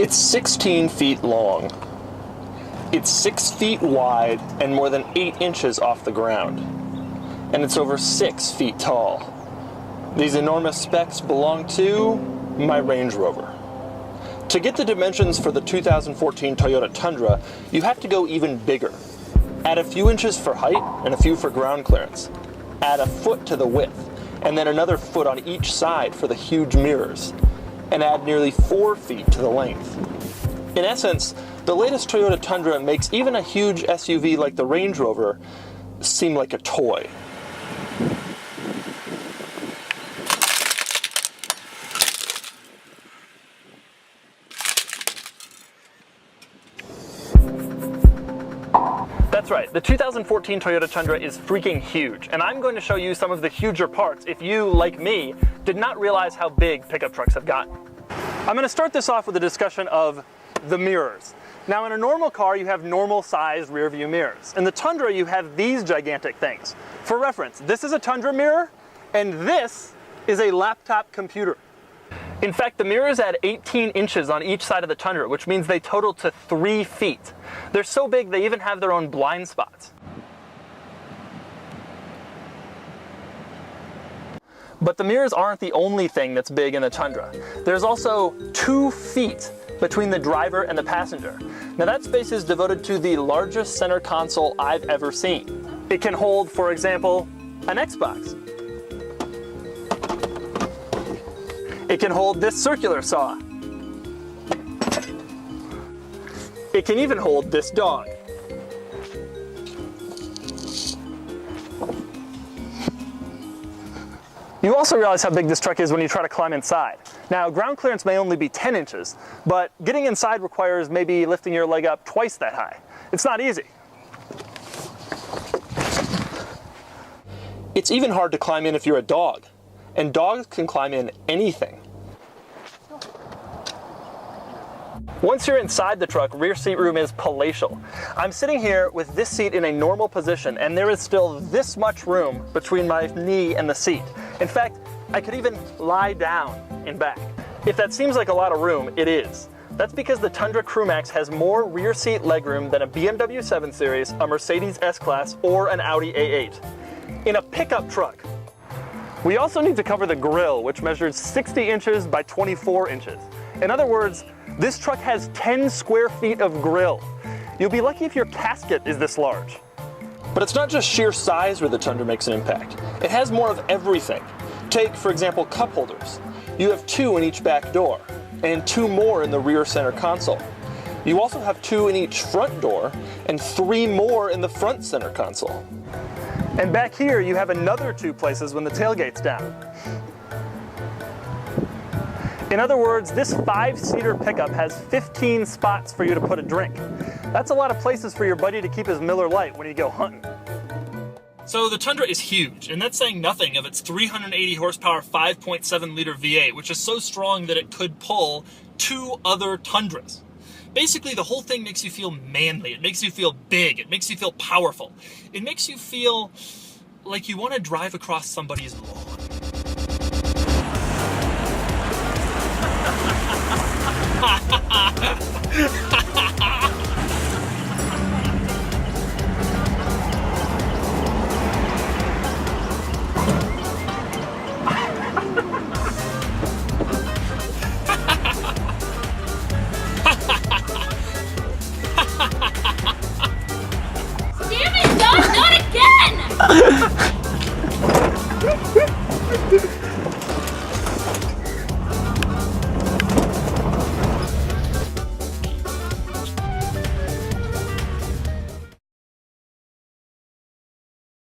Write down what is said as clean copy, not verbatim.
It's 16 feet long. It's 6 feet wide and more than 8 inches off the ground. And it's over 6 feet tall. These enormous specs belong to my Range Rover. To get the dimensions for the 2014 Toyota Tundra, you have to go even bigger. Add a few inches for height and a few for ground clearance. Add a foot to the width, and then another foot on each side for the huge mirrors. And add nearly 4 feet to the length. In essence, the latest Toyota Tundra makes even a huge SUV like the Range Rover seem like a toy. That's right, the 2014 Toyota Tundra is freaking huge, and I'm going to show you some of the huger parts if you, like me, did not realize how big pickup trucks have gotten. I'm going to start this off with a discussion of the mirrors. Now, in a normal car, you have normal-sized rear-view mirrors. In the Tundra, you have these gigantic things. For reference, this is a Tundra mirror, and this is a laptop computer. In fact, the mirrors add 18 inches on each side of the Tundra, which means they total to 3 feet. They're so big, they even have their own blind spots. But the mirrors aren't the only thing that's big in the Tundra. There's also 2 feet between the driver and the passenger. Now that space is devoted to the largest center console I've ever seen. It can hold, for example, an Xbox. It can hold this circular saw. It can even hold this dog. You also realize how big this truck is when you try to climb inside. Now, ground clearance may only be 10 inches, but getting inside requires maybe lifting your leg up twice that high. It's not easy. It's even hard to climb in if you're a dog, and dogs can climb in anything. Once you're inside the truck, rear seat room is palatial. I'm sitting here with this seat in a normal position, and there is still this much room between my knee and the seat. In fact, I could even lie down in back. If that seems like a lot of room, it is. That's because the Tundra Crewmax has more rear seat legroom than a BMW 7 Series, a Mercedes S-Class, or an Audi A8. In a pickup truck. We also need to cover the grille, which measures 60 inches by 24 inches. In other words, this truck has 10 square feet of grille. You'll be lucky if your casket is this large. But it's not just sheer size where the Tundra makes an impact. It has more of everything. Take, for example, cup holders. You have 2 in each back door, and 2 more in the rear center console. You also have 2 in each front door, and 3 more in the front center console. And back here, you have another 2 places when the tailgate's down. In other words, this 5-seater pickup has 15 spots for you to put a drink. That's a lot of places for your buddy to keep his Miller Lite when you go hunting. So the Tundra is huge, and that's saying nothing of its 380 horsepower 5.7 liter V8, which is so strong that it could pull 2 other Tundras. Basically, the whole thing makes you feel manly. It makes you feel big. It makes you feel powerful. It makes you feel like you want to drive across somebody's lawn. Ha ha ha!